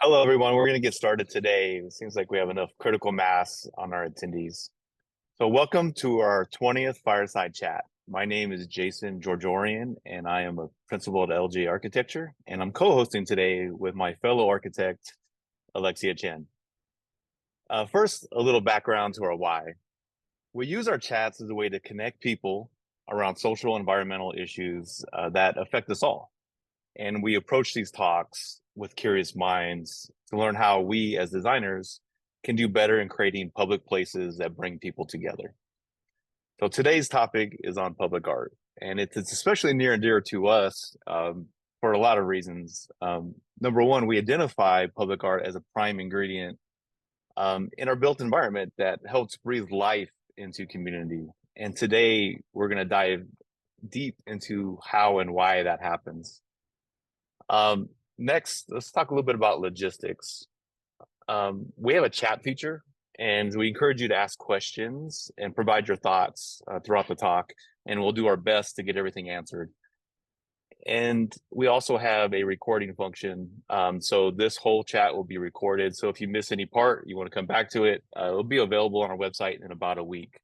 Hello, everyone. We're going to get started today. It seems like we have enough critical mass on our attendees. So, welcome to our 20th Fireside Chat. My name is Jason Georgiorian, and I am a principal at LG Architecture, and I'm co-hosting today with my fellow architect, Alexia Chen. First, a little background to our why. We use our chats as a way to connect people around social and environmental issues that affect us all. And we approach these talks with curious minds to learn how we as designers can do better in creating public places that bring people together. So today's topic is on public art, and it's especially near and dear to us for a lot of reasons. Number one, we identify public art as a prime ingredient in our built environment that helps breathe life into community. And today we're going to dive deep into how and why that happens. Next, let's talk a little bit about logistics. We have a chat feature, and we encourage you to ask questions and provide your thoughts throughout the talk, and we'll do our best to get everything answered. And we also have a recording function. So this whole chat will be recorded. So if you miss any part, you want to come back to it, it'll be available on our website in about a week.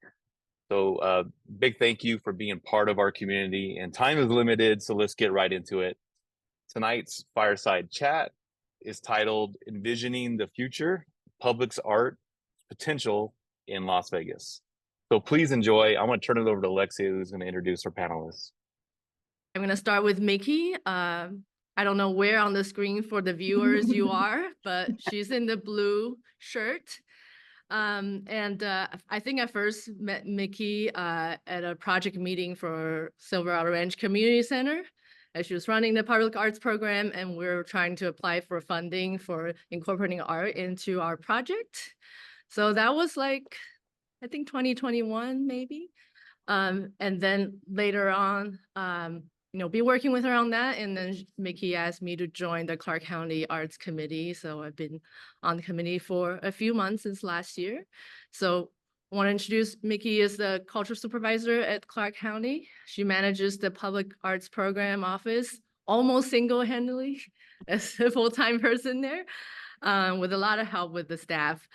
So big thank you for being part of our community. And time is limited, so let's get right into it. Tonight's Fireside Chat is titled Envisioning the Future, Public's Art Potential in Las Vegas. So please enjoy. I'm going to turn it over to Alexia, who's going to introduce our panelists. I'm going to start with Mickey. I don't know where on the screen for the viewers you are, but she's in the blue shirt. I think I first met Mickey at a project meeting for Silverado Ranch Community Center. As she was running the public arts program, and we're trying to apply for funding for incorporating art into our project. So that was like, I think 2021 maybe. And then later on, be working with her on that. And then Mickey asked me to join the Clark County Arts Committee. So I've been on the committee for a few months since last year. So I want to introduce Mickey as the cultural supervisor at Clark County. She manages the public arts program office almost single-handedly as a full-time person there, with a lot of help with the staff.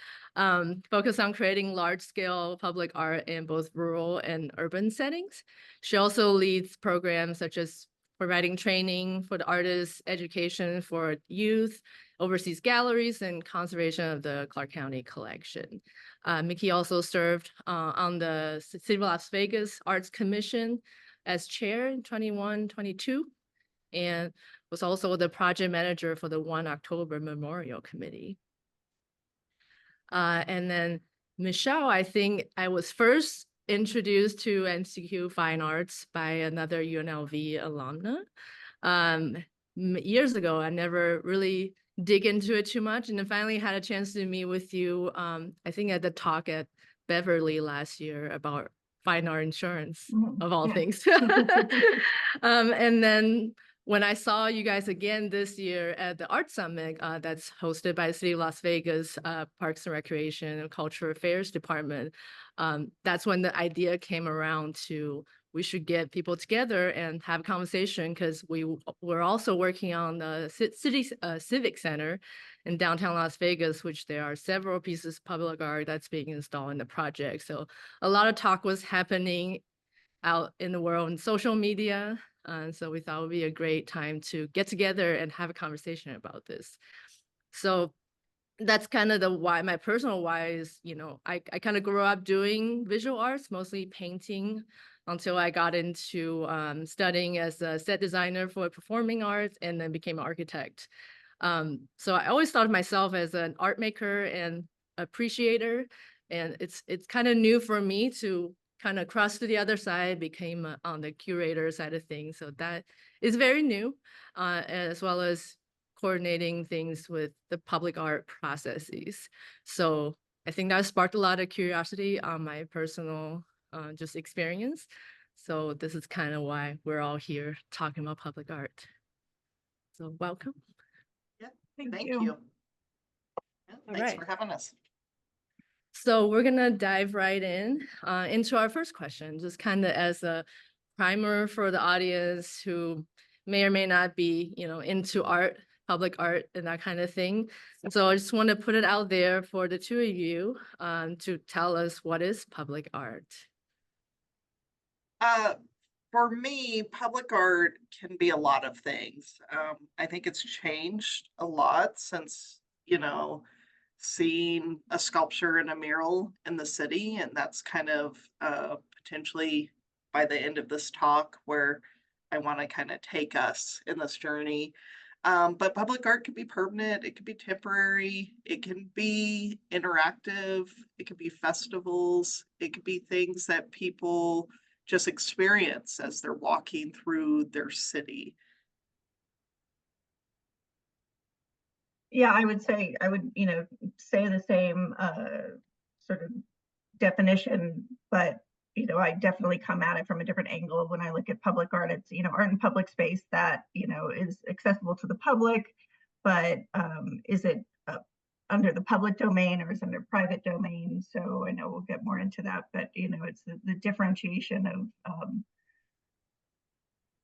Focus on creating large-scale public art in both rural and urban settings. She also leads programs such as providing training for the artists, education for youth, oversees galleries, and conservation of the Clark County collection. Mickey also served on the City of Las Vegas Arts Commission as chair in 21-22, and was also the project manager for the 1 October Memorial Committee. And then Michelle, I think I was first introduced to NCQ Fine Arts by another UNLV alumna. Years ago, I never really dig into it too much, and then finally had a chance to meet with you, I think at the talk at Beverly last year about fine art insurance, of all things. And then when I saw you guys again this year at the Art Summit that's hosted by the City of Las Vegas Parks and Recreation and Cultural Affairs Department, that's when the idea came around to we should get people together and have a conversation, because we're also working on the city civic center in downtown Las Vegas, which there are several pieces of public art that's being installed in the project. So a lot of talk was happening out in the world in social media. So we thought it would be a great time to get together and have a conversation about this. So that's kind of the why. My personal why is, I kind of grew up doing visual arts, mostly painting, until I got into studying as a set designer for performing arts, and then became an architect. So I always thought of myself as an art maker and appreciator, and it's kind of new for me to kind of cross to the other side, became on the curator side of things. So that is very new, as well as coordinating things with the public art processes. So I think that sparked a lot of curiosity on my personal just experience. So this is kind of why we're all here talking about public art. So welcome. Yeah, thank you. Yeah, thanks for having us. So we're gonna dive right in into our first question, just kind of as a primer for the audience who may or may not be, into art public art and that kind of thing. So I just want to put it out there for the two of you to tell us what is public art. For me, public art can be a lot of things. I think it's changed a lot since, seeing a sculpture and a mural in the city. And that's kind of potentially by the end of this talk where I want to kind of take us in this journey. But public art can be permanent, it can be temporary, it can be interactive, it can be festivals, it could be things that people just experience as they're walking through their city. Yeah, I would say say the same sort of definition, but I definitely come at it from a different angle. When I look at public art, it's art in public space that is accessible to the public, but is it under the public domain or is it under private domain? So I know we'll get more into that, but it's the differentiation of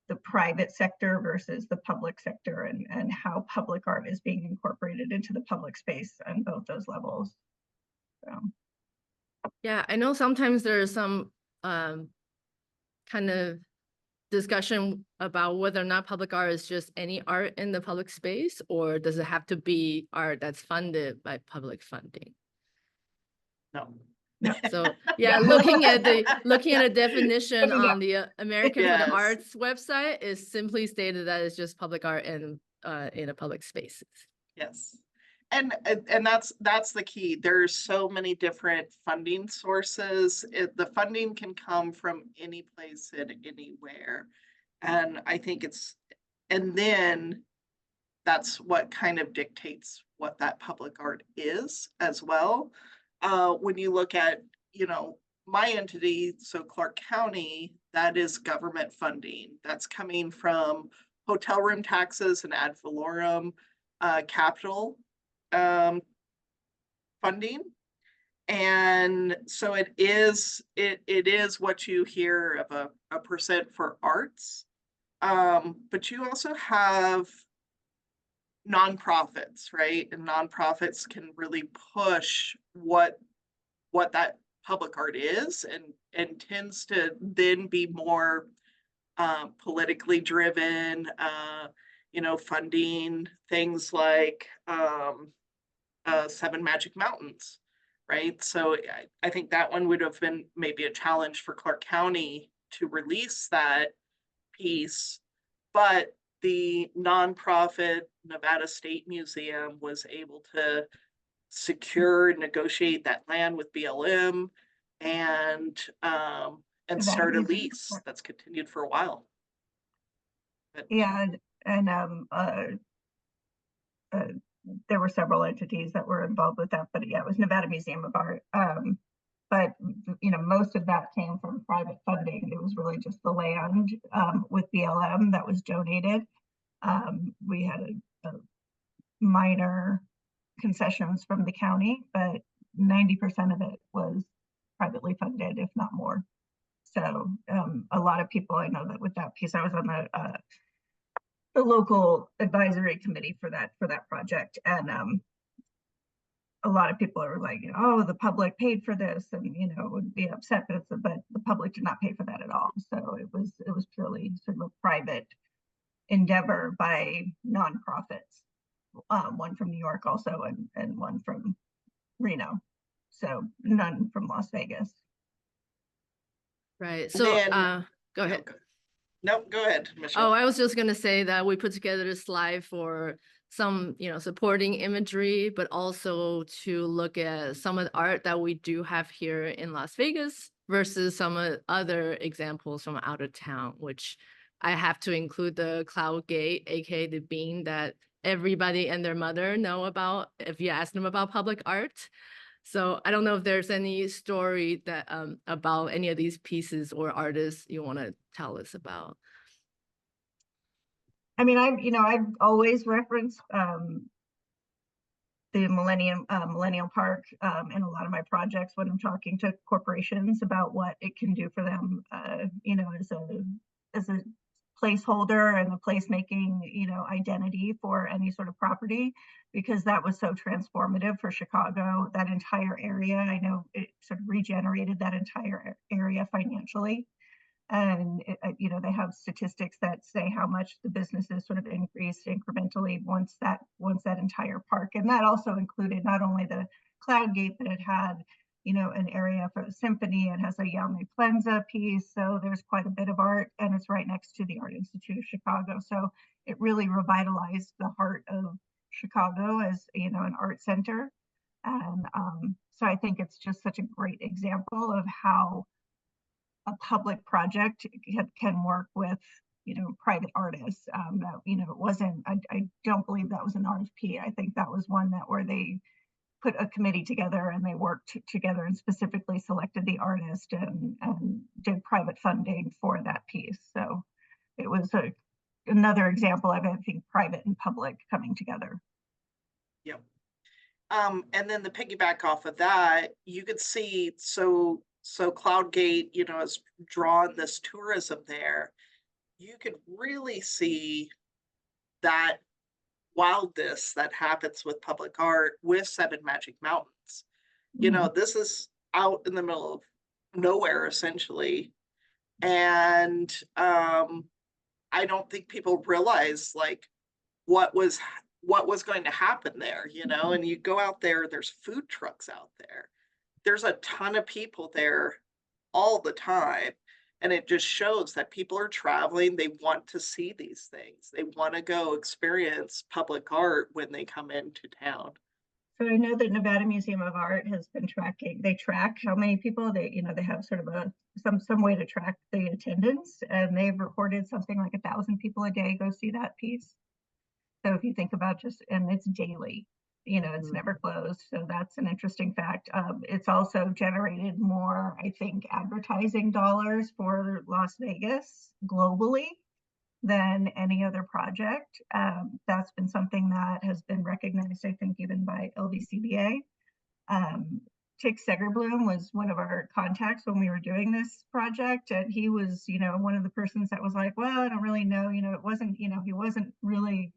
the private sector versus the public sector, and how public art is being incorporated into the public space on both those levels. So. Yeah, I know sometimes there's some kind of discussion about whether or not public art is just any art in the public space, or does it have to be art that's funded by public funding? No. So yeah, looking at a definition on the American for the Arts website is simply stated that it's just public art in a public spaces. Yes. And that's the key. There's so many different funding sources. The funding can come from any place and anywhere. And I think then that's what kind of dictates what that public art is as well. When you look at, my entity, so Clark County, that is government funding. That's coming from hotel room taxes and ad valorem capital funding. And so it is what you hear of a percent for arts. But you also have nonprofits, right? And nonprofits can really push what that public art is, and tends to then be more politically driven, funding things like 7 Magic Mountains, right? So I think that one would have been maybe a challenge for Clark County to release that piece, but the nonprofit Nevada State Museum was able to secure and negotiate that land with BLM and start a lease that's continued for a while. But, yeah, and there were several entities that were involved with that, but yeah, it was Nevada Museum of Art. But most of that came from private funding. It was really just the land with BLM that was donated. We had a minor concessions from the county, but 90% of it was privately funded, if not more. So a lot of people, I know that with that piece, I was on the local advisory committee for that project, and a lot of people are like, oh, the public paid for this, and would be upset, but the public did not pay for that at all. So it was purely sort of a private endeavor by nonprofits. One from New York also, and one from Reno. So none from Las Vegas. Right. So go ahead. No, go ahead, Michelle. Oh, I was just going to say that we put together a slide for some, supporting imagery, but also to look at some of the art that we do have here in Las Vegas versus some of other examples from out of town, which I have to include the Cloud Gate, aka the bean that everybody and their mother know about if you ask them about public art. So I don't know if there's any story that about any of these pieces or artists you want to tell us about. I mean, I've always referenced the Millennium Park in a lot of my projects when I'm talking to corporations about what it can do for them, as a placeholder and the placemaking, identity for any sort of property, because that was so transformative for Chicago. That entire area, I know it sort of regenerated that entire area financially. And they have statistics that say how much the businesses sort of increased incrementally once that entire park, and that also included not only the Cloud Gate, but it had an area for the symphony. It has a Yaume Plenza piece, so there's quite a bit of art, and it's right next to the Art Institute of Chicago. So it really revitalized the heart of Chicago as an art center. And so I think it's just such a great example of how a public project can work with private artists. It wasn't, I don't believe that was an RFP. I think that was one where they put a committee together and they worked together and specifically selected the artist and did private funding for that piece. So it was another example of, I think, private and public coming together. Yep. And then the piggyback off of that, you could see, so Cloudgate, has drawn this tourism there. You could really see that wildness that happens with public art with Seven Magic Mountains. This is out in the middle of nowhere, essentially. And I don't think people realize like what was going to happen there, and you go out there, there's food trucks out there. There's a ton of people there all the time. And it just shows that people are traveling. They want to see these things. They want to go experience public art when they come into town. So I know that Nevada Museum of Art has been they track how many people they have sort of some way to track the attendance, and they've reported something like 1,000 people a day go see that piece. So if you think about and it's daily, it's never closed. So that's an interesting fact. It's also generated more, I think, advertising dollars for Las Vegas globally than any other project. That's been something that has been recognized, I think, even by LVCBA. Tick Segerbloom was one of our contacts when we were doing this project, and he was, one of the persons that was like, well, I don't really know, it wasn't, he wasn't really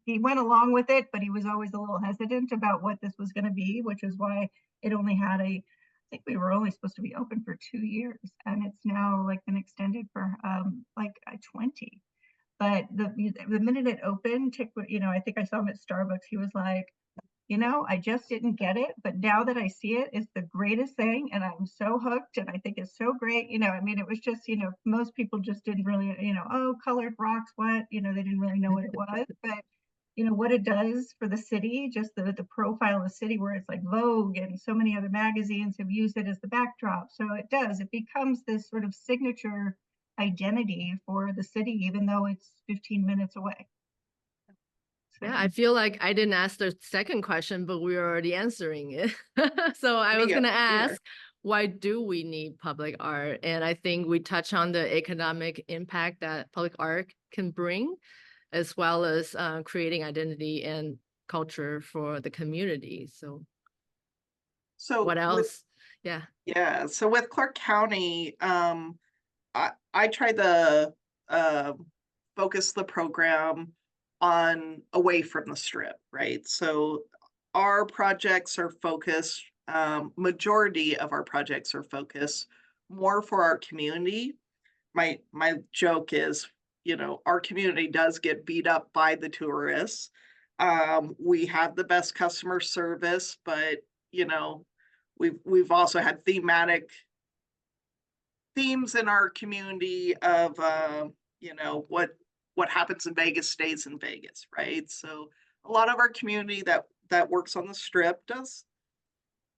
he went along with it, but he was always a little hesitant about what this was going to be, which is why it only had I think we were only supposed to be open for 2 years, and it's now been extended for 20. But the minute it opened, Tick, I think I saw him at Starbucks. He was like, I just didn't get it, but now that I see it, it's the greatest thing, and I'm so hooked, and I think it's so great. It was just, most people just didn't really, oh, colored rocks, what, they didn't really know what it was, but what it does for the city, just the profile of the city, where it's like Vogue and so many other magazines have used it as the backdrop. So it becomes this sort of signature identity for the city, even though it's 15 minutes away. Yeah, I feel like I didn't ask the second question, but we were already answering it. So I was going to ask, why do we need public art? And I think we touch on the economic impact that public art can bring, as well as creating identity and culture for the community. So what else? Yeah. So with Clark County, I try to focus the program on away from the strip, right? So our projects are focused, majority of our projects are focused more for our community. My joke is, our community does get beat up by the tourists. We have the best customer service, but we've also had thematic themes in our community of what happens in Vegas stays in Vegas, right? So a lot of our community that works on the strip does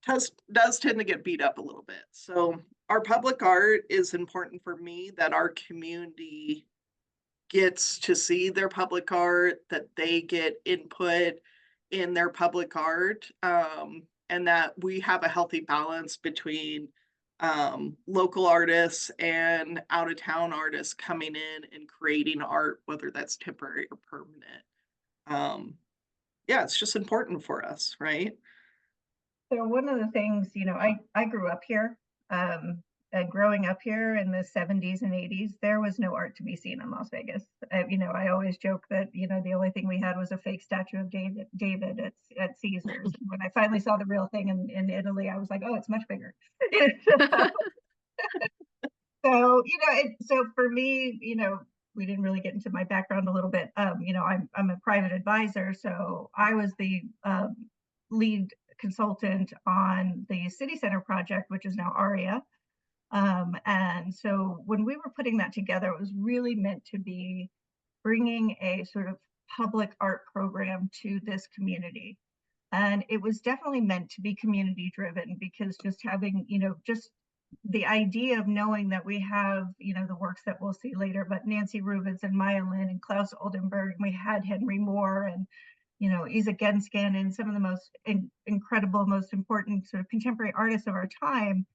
tend to get beat up a little bit. So our public art is important for me, that our community gets to see their public art, that they get input in their public art, and that we have a healthy balance between local artists and out-of-town artists coming in and creating art, whether that's temporary or permanent. It's just important for us, right? So one of the things, I grew up here, growing up here in the 70s and 80s, there was no art to be seen in Las Vegas. I always joke that, the only thing we had was a fake statue of David at Caesars. And when I finally saw the real thing in Italy, I was like, oh, it's much bigger. So, so for me, we didn't really get into my background a little bit. I'm a private advisor, so I was the lead consultant on the city center project, which is now ARIA. And so when we were putting that together, it was really meant to be bringing a sort of public art program to this community. And it was definitely meant to be community driven, because just having, just the idea of knowing that we have, the works that we'll see later, but Nancy Rubens and Maya Lin and Klaus Oldenburg, and we had Henry Moore and, Isa Genskin and some of the most incredible, most important sort of contemporary artists of our time,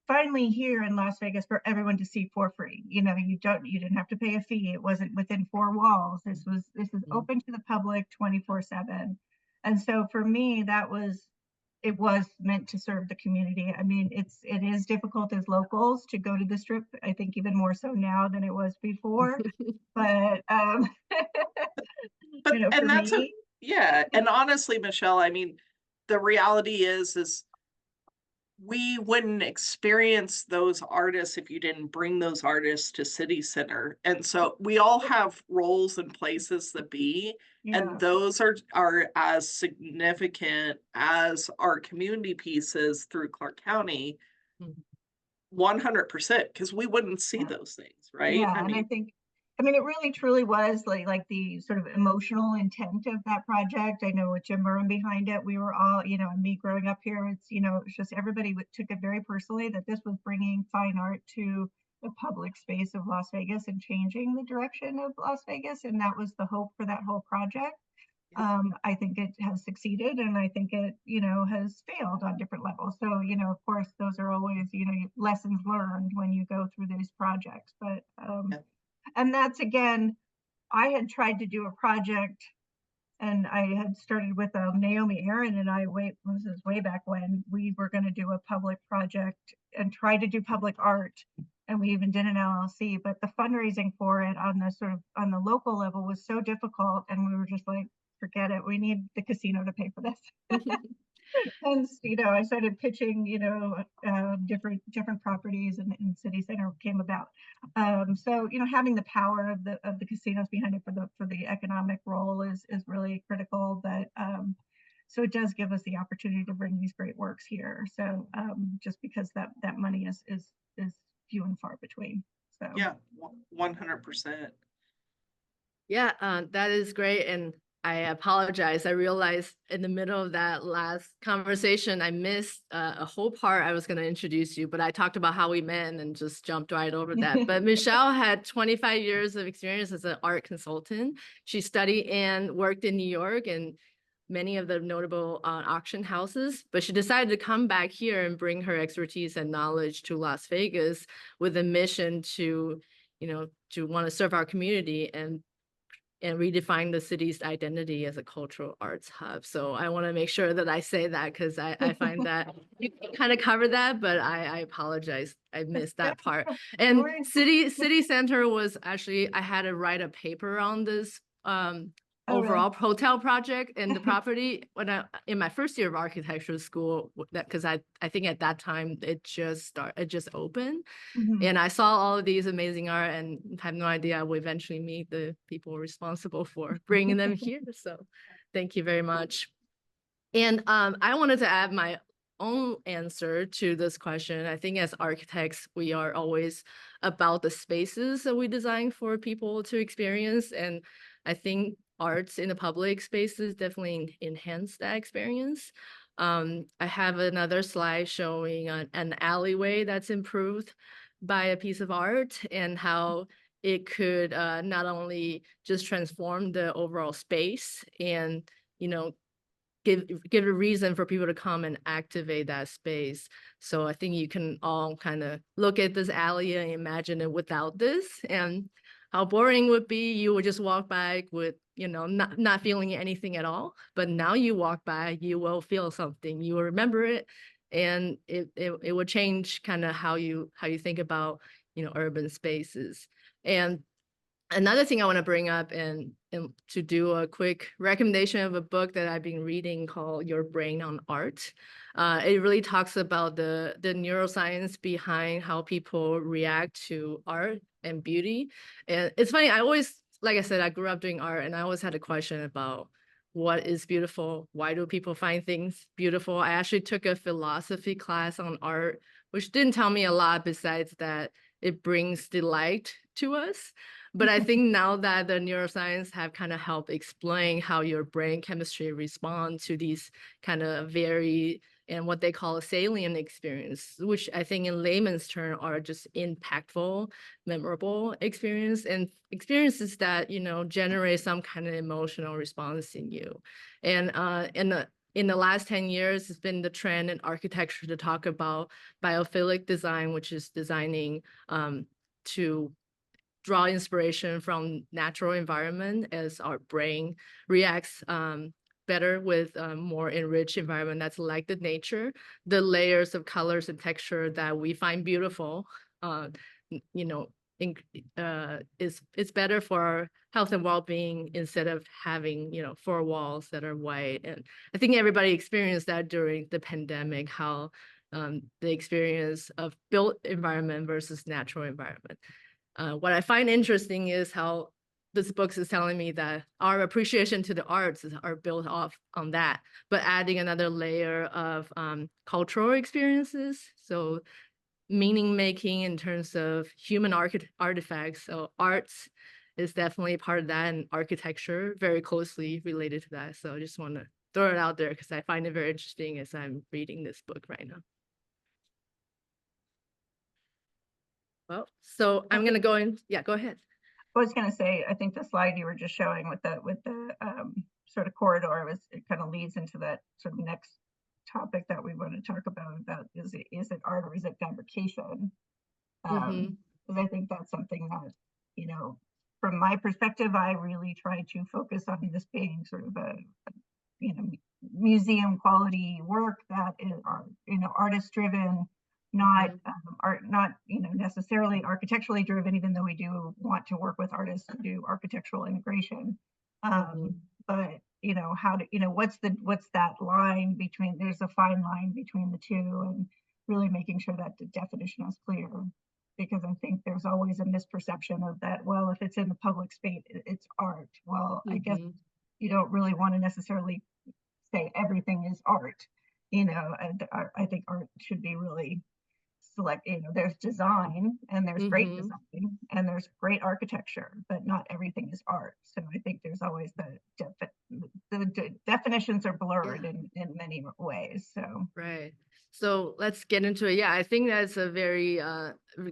finally here in Las Vegas for everyone to see for free. You didn't have to pay a fee. It wasn't within four walls. This is open to the public 24/7. And so for me, it was meant to serve the community. I mean, it is difficult as locals to go to the Strip. I think even more so now than it was before. But But for and that's me, and honestly, Michelle, I mean, the reality is we wouldn't experience those artists if you didn't bring those artists to City Center. And so we all have roles and places to be, and those are as significant as our community pieces through Clark County, 100%, because we wouldn't see those things, right? Yeah, and I think, it really truly was like the sort of emotional intent of that project. I know with Jim Murren behind it, we were all, and me growing up here, it's just everybody took it very personally that this was bringing fine art to the public space of Las Vegas and changing the direction of Las Vegas. And that was the hope for that whole project. I think it has succeeded, and I think it, has failed on different levels. So, of course, those are always, lessons learned when you go through these projects. But, and that's, again, I had tried to do a project, and I had started with Naomi Aaron and I, this is way back when we were going to do a public project and try to do public art. And we even did an LLC, but the fundraising for it on the local level was so difficult. And we were just like, forget it. We need the casino to pay for this. Hence, I started pitching, different properties, and City Center came about. So, having the power of the casinos behind it for the economic role is really critical. But so it does give us the opportunity to bring these great works here. So just because that money is few and far between. So 100%. Yeah, that is great. And I apologize. I realized in the middle of that last conversation, I missed a whole part I was going to introduce you, but I talked about how we met and just jumped right over that. But Michelle had 25 years of experience as an art consultant. She studied and worked in New York and many of the notable auction houses, but she decided to come back here and bring her expertise and knowledge to Las Vegas with a mission to, to want to serve our community and redefine the city's identity as a cultural arts hub. So I want to make sure that I say that, because I find that you kind of cover that, but I apologize. I missed that part. And City Center was actually, I had to write a paper on this overall hotel project and the property when in my first year of architecture school, because I think at that time it just opened. And I saw all of these amazing art and have no idea I will eventually meet the people responsible for bringing them here. So thank you very much. And I wanted to add my own answer to this question. I think as architects, we are always about the spaces that we design for people to experience. And I think arts in the public spaces definitely enhance that experience. I have another slide showing an alleyway that's improved by a piece of art and how it could not only just transform the overall space and, give a reason for people to come and activate that space. So I think you can all kind of look at this alley and imagine it without this, and how boring it would be. You would just walk by with, not feeling anything at all. But now you walk by, you will feel something. You will remember it. and it will change kind of how you think about, urban spaces. And another thing I want to bring up and to do a quick recommendation of a book that I've been reading called Your Brain on Art. It really talks about the neuroscience behind how people react to art and beauty. And it's funny, like I said, I grew up doing art, and I always had a question about what is beautiful? Why do people find things beautiful? I actually took a philosophy class on art, which didn't tell me a lot besides that it brings delight to us. But I think now that the neuroscience have kind of helped explain how your brain chemistry respond to these kind of very, and what they call a salient experience, which I think in layman's term are just impactful, memorable experience, and experiences that, generate some kind of emotional response in you. And in the last 10 years, it's been the trend in architecture to talk about biophilic design, which is designing to draw inspiration from natural environment as our brain reacts better with a more enriched environment that's like the nature. The layers of colors and texture that we find beautiful, it's better for our health and well-being instead of having, 4 walls that are white. And I think everybody experienced that during the pandemic, how the experience of built environment versus natural environment. What I find interesting is how this book is telling me that our appreciation to the arts are built off on that, but adding another layer of cultural experiences. So meaning making in terms of human artifacts. So arts is definitely part of that, and architecture very closely related to that. So I just want to throw it out there because I find it very interesting as I'm reading this book right now. Well, so I'm going to go in. Yeah, go ahead. I was going to say, I think the slide you were just showing with the sort of corridor it kind of leads into that sort of next topic that we want to talk about is it art or is it fabrication? Because I think that's something that, from my perspective, I really try to focus on this being sort of a museum quality work that is artist driven, not not necessarily architecturally driven, even though we do want to work with artists to do architectural integration. But how to what's that line between, there's a fine line between the two, and really making sure that the definition is clear, because I think there's always a misperception of that. Well, if it's in the public space, it's art. Well, I guess you don't really want to necessarily say everything is art. And I think art should be really select. There's design, and there's great design, and there's great architecture, but not everything is art. So I think there's always the definitions are blurred in many ways. So right. So let's get into it. Yeah, I think that's a very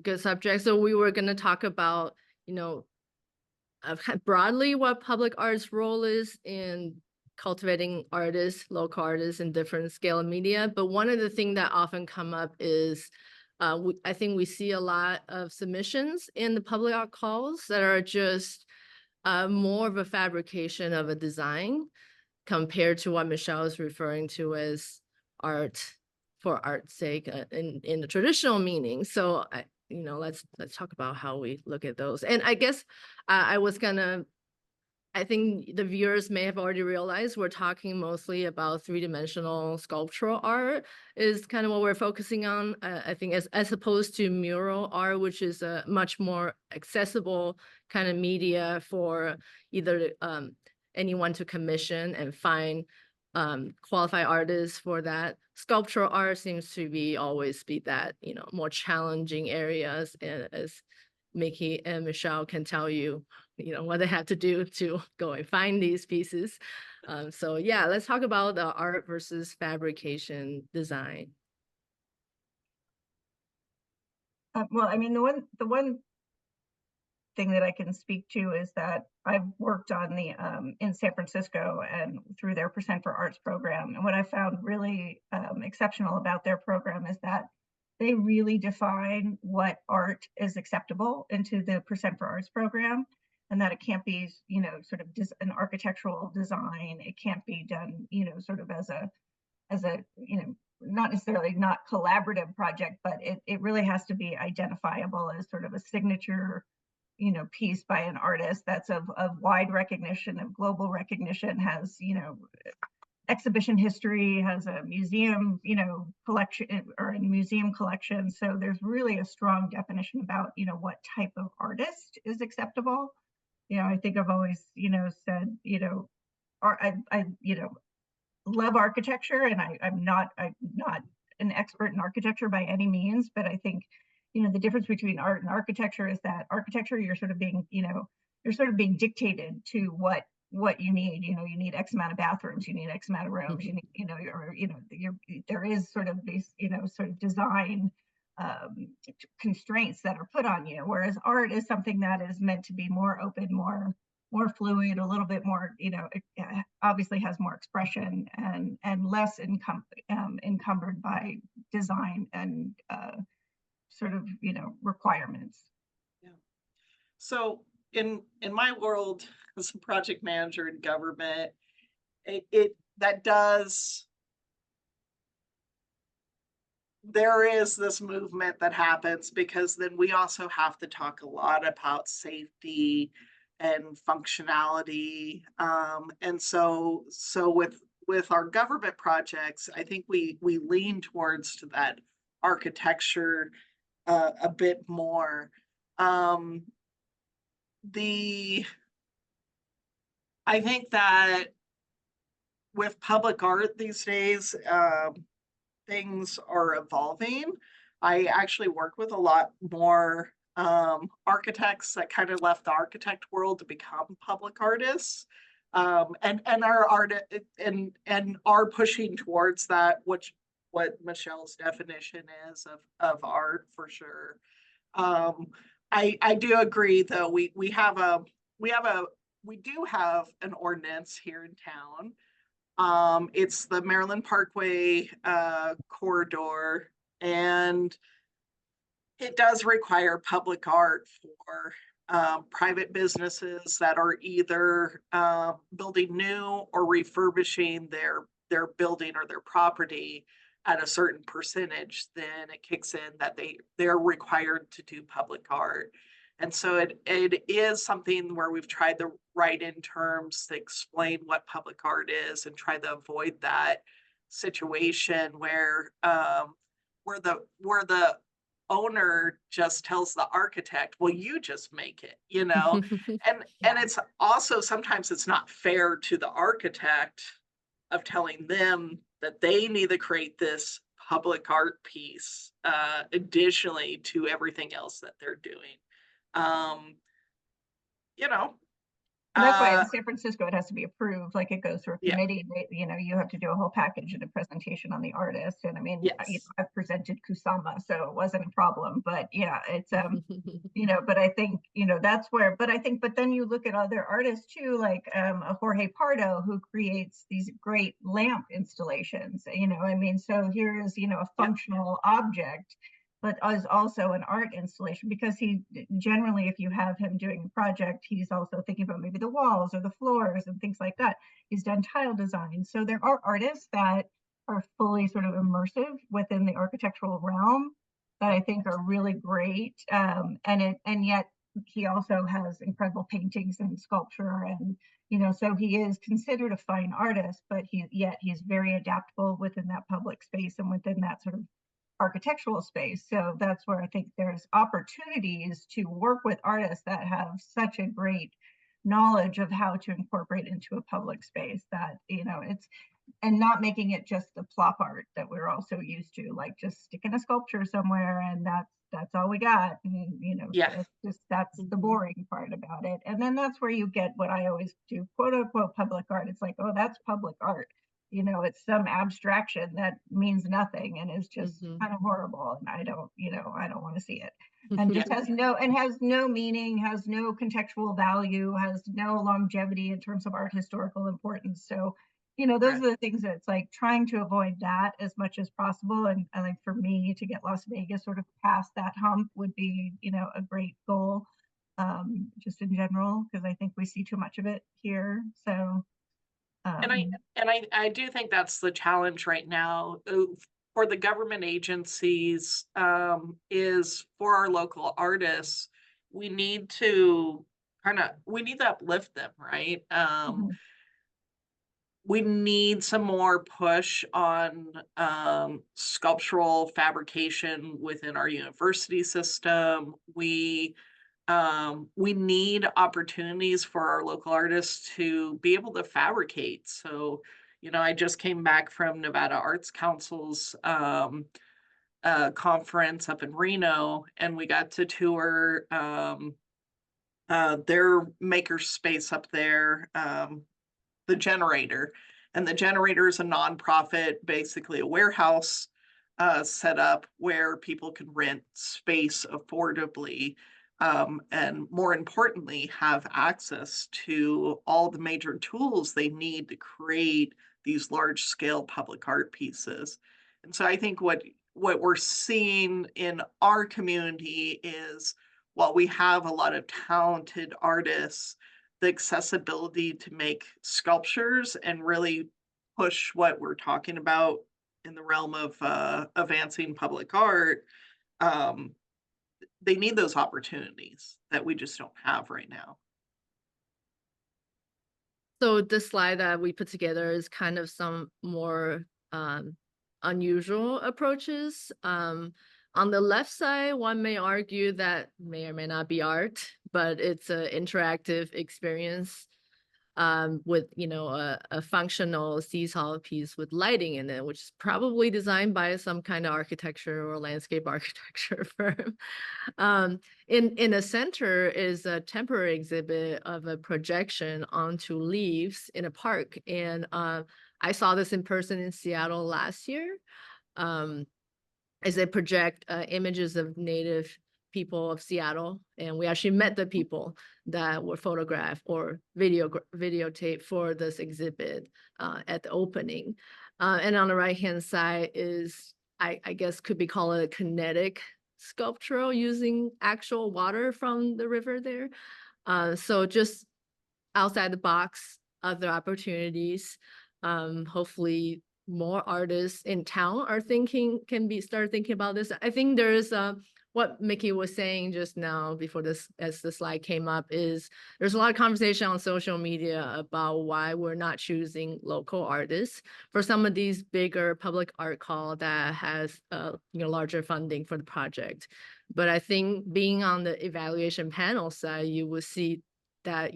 good subject. So we were going to talk about, broadly what public art's role is in cultivating artists, local artists in different scale of media. But one of the things that often come up is I think we see a lot of submissions in the public art calls that are just more of a fabrication of a design compared to what Michelle is referring to as art for art's sake in the traditional meaning. So let's talk about how we look at those. And I guess I think the viewers may have already realized we're talking mostly about 3-dimensional sculptural art is kind of what we're focusing on. I think as opposed to mural art, which is a much more accessible kind of media for either anyone to commission and find qualified artists for that. Sculptural art seems to always be that, more challenging areas, and as Mickey and Michelle can tell you, what they have to do to go and find these pieces. So yeah, let's talk about the art versus fabrication design. Well, I mean, the one thing that I can speak to is that I've worked on the in San Francisco and through their Percent for Arts program. And what I found really exceptional about their program is that they really define what art is acceptable into the Percent for Arts program, and that it can't be, sort of an architectural design. It can't be done, sort of as a not necessarily not collaborative project, but it really has to be identifiable as sort of a signature, piece by an artist that's of wide recognition, of global recognition, has, exhibition history, has a museum, collection or a museum collection. So there's really a strong definition about, what type of artist is acceptable. I think I've always, said, I love architecture, and I'm not an expert in architecture by any means, but I think, the difference between art and architecture is that architecture, you're sort of being dictated to what you need. You need X amount of bathrooms, you need X amount of rooms, you need, there is sort of these, sort of design constraints that are put on you. Whereas art is something that is meant to be more open, more fluid, a little bit more, it obviously has more expression and less encumbered by design and sort of, requirements. Yeah. So in my world as a project manager in government, there is this movement that happens, because then we also have to talk a lot about safety and functionality. And so with our government projects, I think we lean towards to that architecture a bit more. I think that with public art these days, things are evolving. I actually work with a lot more architects that kind of left the architect world to become public artists, and are pushing towards that, what Michelle's definition is of art, for sure. I do agree, though. We do have an ordinance here in town. It's the Maryland Parkway corridor, and it does require public art for private businesses that are either building new or refurbishing their building or their property at a certain percentage. Then it kicks in that they're required to do public art. And so it is something where we've tried to write in terms to explain what public art is, and try to avoid that situation where the owner just tells the architect, well, you just make it, and it's also, sometimes it's not fair to the architect of telling them that they need to create this public art piece additionally to everything else that they're doing. That's why in San Francisco it has to be approved, like it goes through a Yeah. committee. You have to do a whole package and a presentation on the artist. And I mean, Yes. I've presented Kusama, so it wasn't a problem. But yeah, it's but I think that's where. But then you look at other artists too, like Jorge Pardo, who creates these great lamp installations. So here is a functional object, but is also an art installation, because he generally, if you have him doing a project, he's also thinking about maybe the walls or the floors and things like that. He's done tile design. So there are artists that are fully sort of immersive within the architectural realm that I think are really great. And yet he also has incredible paintings and sculpture, and so he is considered a fine artist, but he's very adaptable within that public space and within that sort of architectural space. So that's where I think there's opportunities to work with artists that have such a great knowledge of how to incorporate into a public space, that it's, and not making it just the plop art that we're also used to, like just sticking a sculpture somewhere and that's all we got. And, that's the boring part about it. And then that's where you get what I always do, quote unquote public art. It's like, oh, that's public art. It's some abstraction that means nothing and is just kind of horrible. And I don't want to see it. And just has no meaning, has no contextual value, has no longevity in terms of art historical importance. So, those are the things that it's like trying to avoid that as much as possible. And I think for me to get Las Vegas sort of past that hump would be, a great goal, just in general, because I think we see too much of it here. So. And I do think that's the challenge right now. for the government agencies, is for our local artists, we need to uplift them, right? We need some more push on sculptural fabrication within our university system. We need opportunities for our local artists to be able to fabricate. So, I just came back from Nevada Arts Council's conference up in Reno, and we got to tour their maker space up there, the Generator. And the Generator is a nonprofit, basically a warehouse set up where people can rent space affordably, and more importantly, have access to all the major tools they need to create these large scale public art pieces. And so I think what we're seeing in our community is, while we have a lot of talented artists, the accessibility to make sculptures and really push what we're talking about in the realm of advancing public art, they need those opportunities that we just don't have right now. So this slide that we put together is kind of some more unusual approaches. On the left side, one may argue that may or may not be art, but it's an interactive experience with, a functional seesaw piece with lighting in it, which is probably designed by some kind of architecture or landscape architecture firm. In the center is a temporary exhibit of a projection onto leaves in a park. And I saw this in person in Seattle last year. As they project images of Native people of Seattle, and we actually met the people that were photographed or videotaped for this exhibit at the opening. And on the right-hand side is, I guess could be called a kinetic sculptural using actual water from the river there. So just outside the box, other opportunities. Hopefully more artists in town are start thinking about this. I think there's what Mickey was saying just now before this, as the slide came up, is there's a lot of conversation on social media about why we're not choosing local artists for some of these bigger public art call that has larger funding for the project. But I think being on the evaluation panel side, you will see that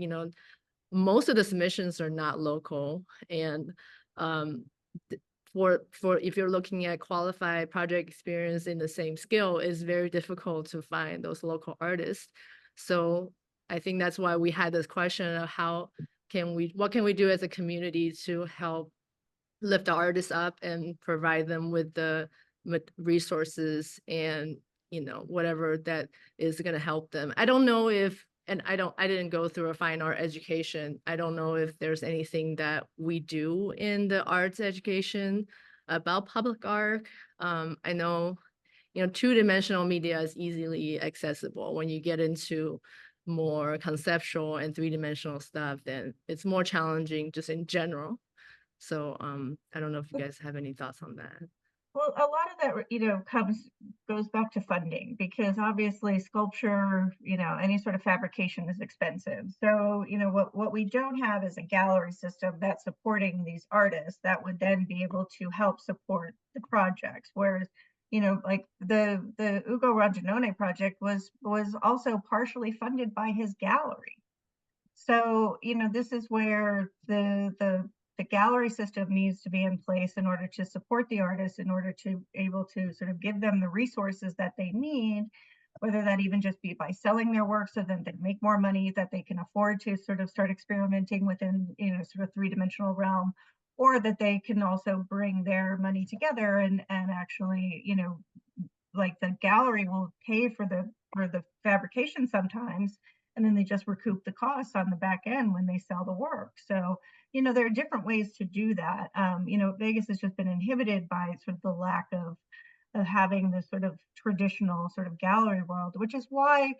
most of the submissions are not local, and for if you're looking at qualified project experience in the same skill, it's very difficult to find those local artists. So I think that's why we had this question of what can we do as a community to help lift the artists up and provide them with the resources and whatever that is going to help them. I don't know if, and I didn't go through a fine art education. I don't know if there's anything that we do in the arts education about public art. I know, two-dimensional media is easily accessible. When you get into more conceptual and three-dimensional stuff, then it's more challenging just in general. So I don't know if you guys have any thoughts on that. Well, a lot of that, goes back to funding, because obviously sculpture, any sort of fabrication is expensive. So, what we don't have is a gallery system that's supporting these artists that would then be able to help support the projects. Whereas, like the Ugo Rondinone project was also partially funded by his gallery. So, this is where the gallery system needs to be in place in order to support the artists, in order to able to sort of give them the resources that they need, whether that even just be by selling their work so that they make more money, that they can afford to sort of start experimenting within, sort of three-dimensional realm, or that they can also bring their money together and actually, like the gallery will pay for the fabrication sometimes, and then they just recoup the costs on the back end when they sell the work. So, there are different ways to do that. Vegas has just been inhibited by sort of the lack of having this sort of traditional sort of gallery world, which is why,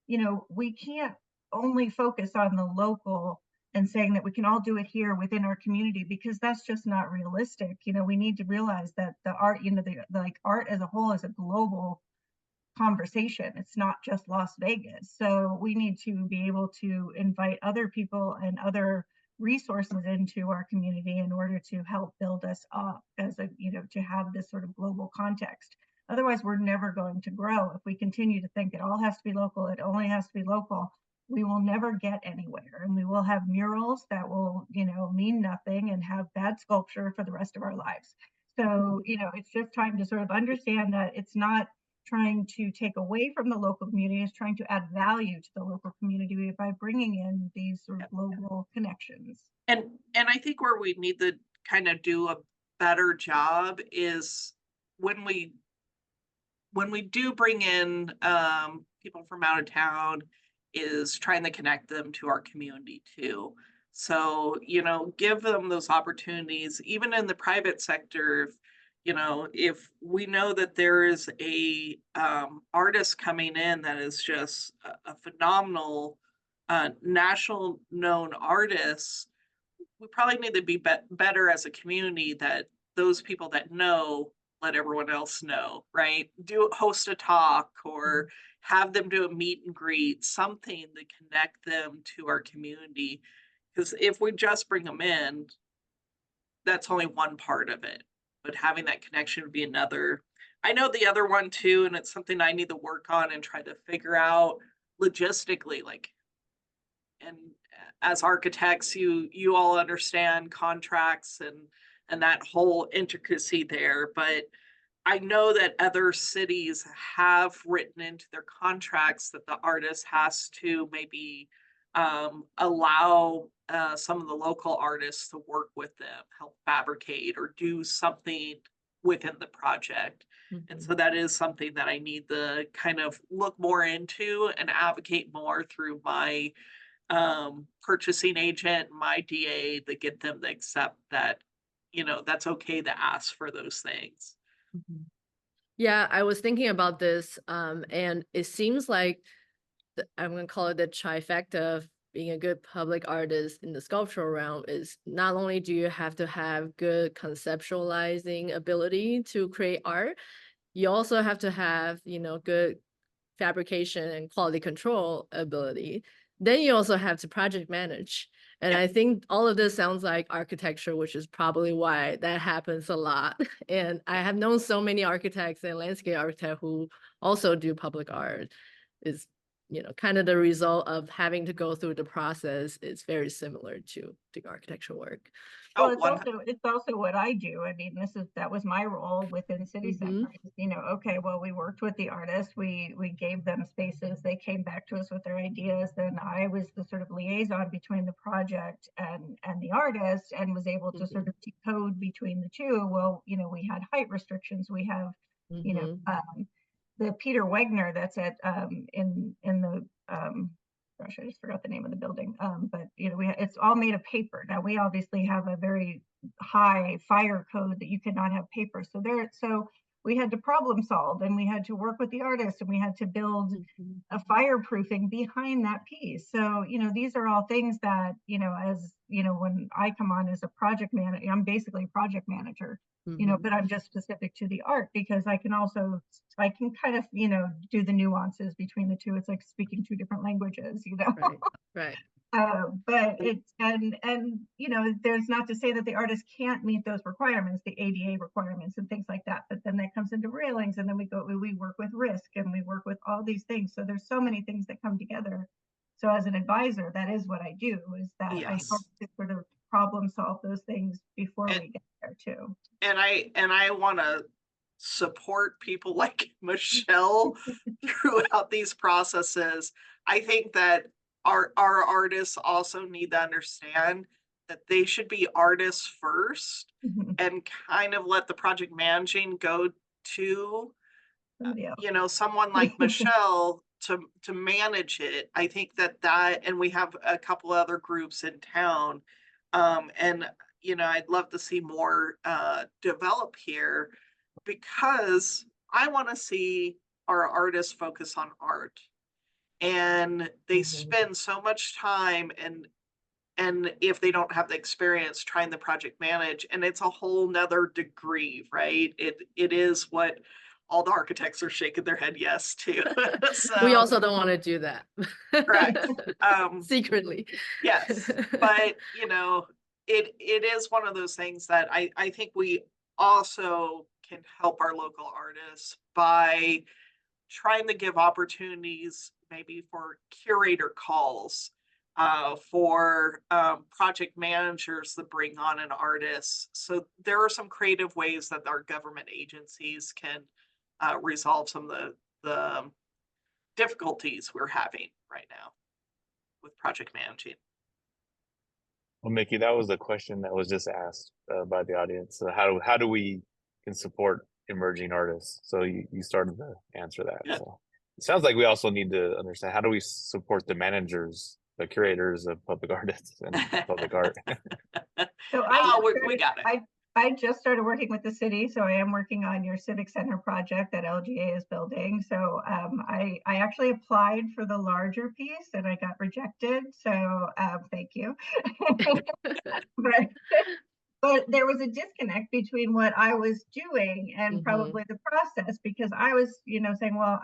we can't only focus on the local and saying that we can all do it here within our community, because that's just not realistic. We need to realize that the art, like art as a whole is a global conversation. It's not just Las Vegas. So we need to be able to invite other people and other resources into our community in order to help build us up as to have this sort of global context. Otherwise, we're never going to grow. If we continue to think it all has to be local, it only has to be local, we will never get anywhere. And we will have murals that will, mean nothing and have bad sculpture for the rest of our lives. So, it's just time to sort of understand that it's not trying to take away from the local community, is trying to add value to the local community by bringing in these sort of global connections. And I think where we need to kind of do a better job is when we do bring in people from out of town, is trying to connect them to our community too. So, give them those opportunities, even in the private sector. If we know that there is a artist coming in that is just a phenomenal national known artist, we probably need to be better as a community, that those people that know let everyone else know, right? Host a talk, or have them do a meet and greet, something to connect them to our community. Because if we just bring them in, that's only one part of it. But having that connection would be another. I know the other one too, and it's something I need to work on and try to figure out logistically, and as architects, you all understand contracts and that whole intricacy there. But I know that other cities have written into their contracts that the artist has to maybe allow some of the local artists to work with them, help fabricate or do something within the project. And so that is something that I need to kind of look more into and advocate more through my purchasing agent, my DA, to get them to accept that, that's okay to ask for those things. Yeah, I was thinking about this, and it seems like I'm going to call it the trifecta of being a good public artist in the sculptural realm is not only do you have to have good conceptualizing ability to create art, you also have to have, good fabrication and quality control ability. Then you also have to project manage. And I think all of this sounds like architecture, which is probably why that happens a lot. And I have known so many architects and landscape architects who also do public art. Is kind of the result of having to go through the process is very similar to the architectural work. Well, it's also what I do. I mean, that was my role within City Center. Okay, well, we worked with the artists, we gave them spaces, they came back to us with their ideas, then I was the sort of liaison between the project and the artist, and was able to sort of decode between the two. Well, we had height restrictions, we have, the Peter Wegner that's at in the gosh, I just forgot the name of the building. But it's all made of paper. Now we obviously have a very high fire code that you cannot have paper. So we had to problem solve, and we had to work with the artist, and we had to build a fireproofing behind that piece. So these are all things that as when I come on as a project manager, I'm basically a project manager. But I'm just specific to the art, because I can kind of, do the nuances between the two. It's like speaking two different languages, Right. But it's, and there's not to say that the artist can't meet those requirements, the ADA requirements and things like that. But then that comes into railings, and then we work with risk, and we work with all these things. So there's so many things that come together. So as an advisor, that is what I do, is that I hope to sort of problem solve those things before we get there too. And I want to support people like Michelle throughout these processes. I think that our artists also need to understand that they should be artists first, and kind of let the project managing go to someone like Michelle to manage it. I think that and we have a couple other groups in town, and I'd love to see more develop here, because I want to see our artists focus on art, and they spend so much time and And if they don't have the experience trying to project manage, and it's a whole nother degree, right? It is what all the architects are shaking their head yes to. We So, also don't want to do that. correct. Secretly. Yes, but you know, it is one of those things that I think we also can help our local artists by trying to give opportunities maybe for curator calls, for project managers that bring on an artist. So there are some creative ways that our government agencies can resolve some of the difficulties we're having right now with project managing. Well, Mickey, that was a question that was just asked by the audience. So how do we can support emerging artists? So you started to answer that. Yeah. So it sounds like we also need to understand, how do we support the managers, the curators of public artists and public art? So we got it. I just started working with the city, so I am working on your civic center project that LGA is building. So I actually applied for the larger piece and I got rejected. So thank you. But there was a disconnect between what I was doing and probably the process, because I was, saying, well,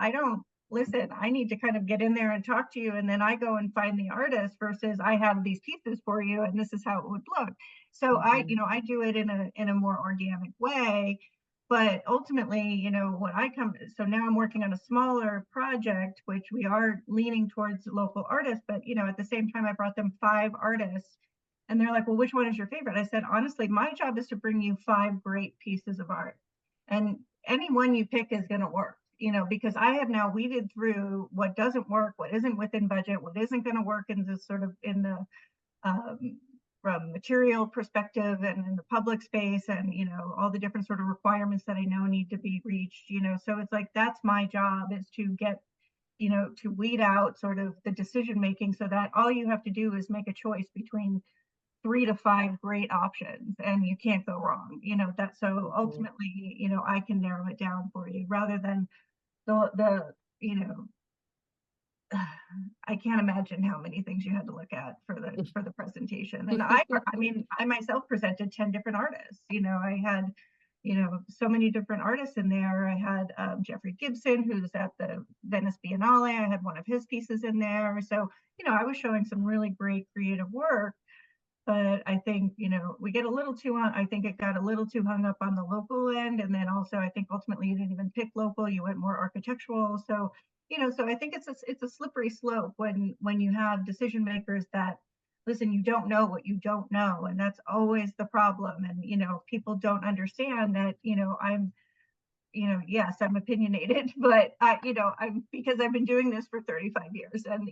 listen, I need to kind of get in there and talk to you, and then I go and find the artist, versus I have these pieces for you and this is how it would look. So I do it in a more organic way. But ultimately, so now I'm working on a smaller project, which we are leaning towards local artists, but at the same time I brought them 5 artists. And they're like, well, which one is your favorite? I said, honestly, my job is to bring you 5 great pieces of art. And any one you pick is going to work, because I have now weeded through what doesn't work, what isn't within budget, what isn't going to work in the from material perspective and in the public space, and, all the different sort of requirements that I know need to be reached, so it's like, that's my job, is to get, to weed out sort of the decision making, so that all you have to do is make a choice between 3 to 5 great options and you can't go wrong. So ultimately, I can narrow it down for you, rather than the I can't imagine how many things you had to look at for the presentation. And I myself presented 10 different artists. I had so many different artists in there. I had Jeffrey Gibson, who's at the Venice Biennale. I had one of his pieces in there. So I was showing some really great creative work. But I think, we get a little too I think it got a little too hung up on the local end. And then also, I think ultimately you didn't even pick local, you went more architectural. So, so I think it's a slippery slope when you have decision makers that, listen, you don't know what you don't know. And that's always the problem. And, people don't understand that, yes, I'm opinionated, but because I've been doing this for 35 years, and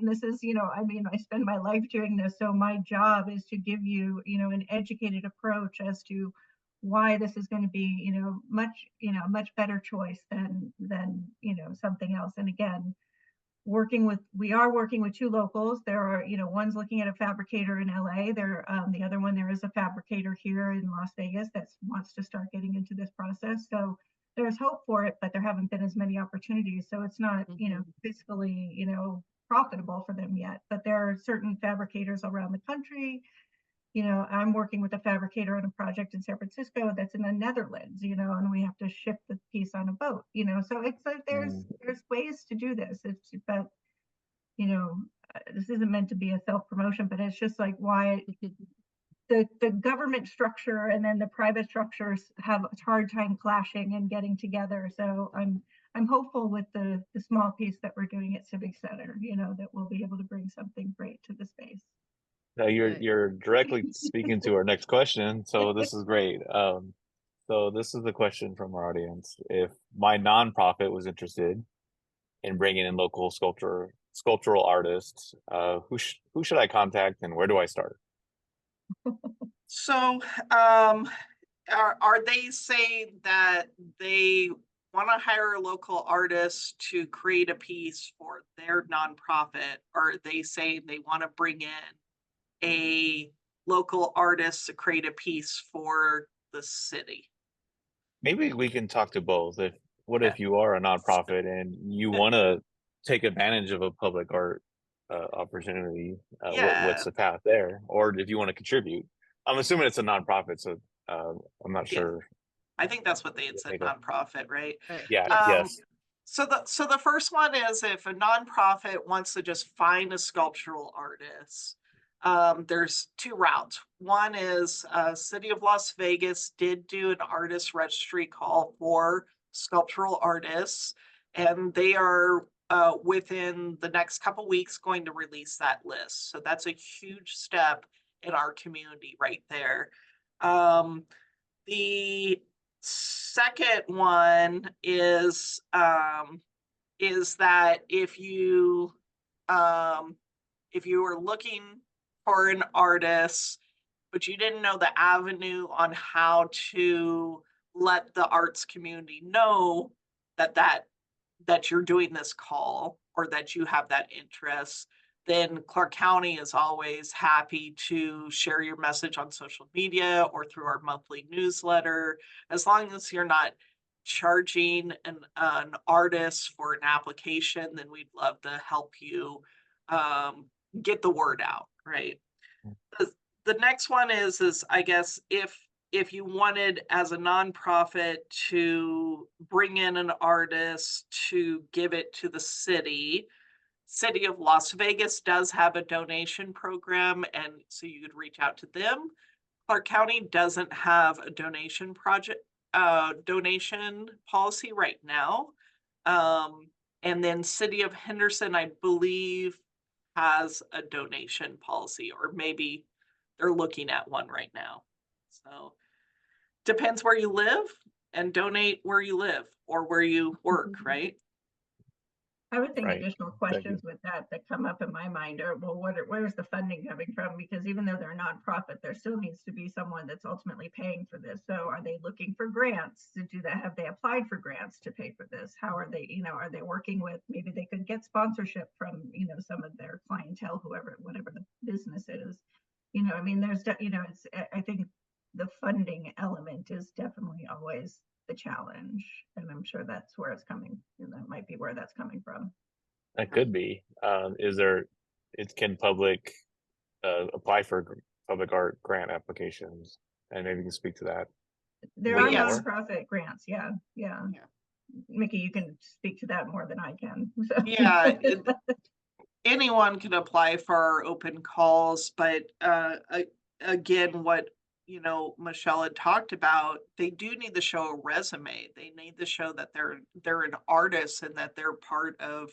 this is, I spend my life doing this, so my job is to give you, an educated approach as to why this is going to be, much better choice than something else. And again, we are working with 2 locals. There are, one's looking at a fabricator in LA. The other one, there is a fabricator here in Las Vegas that wants to start getting into this process. So there's hope for it, but there haven't been as many opportunities. So it's not, fiscally, profitable for them yet. But there are certain fabricators around the country. I'm working with a fabricator on a project in San Francisco that's in the Netherlands, and we have to ship the piece on a boat, so it's like there's ways to do this. But this isn't meant to be a self-promotion, but it's just like why the government structure and then the private structures have a hard time clashing and getting together. So I'm hopeful with the small piece that we're doing at Civic Center, that we'll be able to bring something great to the space. Now you're directly speaking to our next question, so this is great. So this is the question from our audience: if my nonprofit was interested in bringing in local sculptural artists, who should I contact and where do I start? So are they saying that they want to hire a local artist to create a piece for their nonprofit, or are they saying they want to bring in a local artist to create a piece for the city? Maybe we can talk to both. If you are a nonprofit and you want to take advantage of a public art opportunity, Yeah. what's the path there? Or if you want to contribute, I'm assuming it's a nonprofit, so I'm not Yeah. sure. I think that's what they had said, nonprofit, right? Right. Yeah, yes. So the first one is if a nonprofit wants to just find a sculptural artist, there's two routes. One is City of Las Vegas did do an artist registry call for sculptural artists, and they are within the next couple weeks going to release that list. So that's a huge step in our community right there. The second one is that if you were looking for an artist, but you didn't know the avenue on how to let the arts community know that you're doing this call or that you have that interest, then Clark County is always happy to share your message on social media or through our monthly newsletter. As long as you're not charging an artist for an application, then we'd love to help you get the word out, right? The next one is I guess if you wanted as a nonprofit to bring in an artist to give it to the city of Las Vegas does have a donation program, and so you could reach out to them. Clark County doesn't have a donation policy right now. And then City of Henderson, I believe, has a donation policy, or maybe they're looking at one right now. So depends where you live, and donate where you live or where you work, right? I would think Right. additional questions with that come up in my mind are, well, where's the funding coming from? Because even though they're a nonprofit, there still needs to be someone that's ultimately paying for this. So are they looking for grants to do that? Have they applied for grants to pay for this? How are they, are they working with, maybe they could get sponsorship from, some of their clientele, whatever the business is. I mean, I think the funding element is definitely always the challenge, and I'm sure that's where it's coming, and that might be where that's coming from. That could be. Can public apply for public art grant applications? And maybe you can speak to that. There are nonprofit grants. Yeah. Mickey, you can speak to that more than I can. So. Yeah. Anyone can apply for our open calls, but again, what Michelle had talked about, they do need to show a resume. They need to show that they're an artist and that they're part of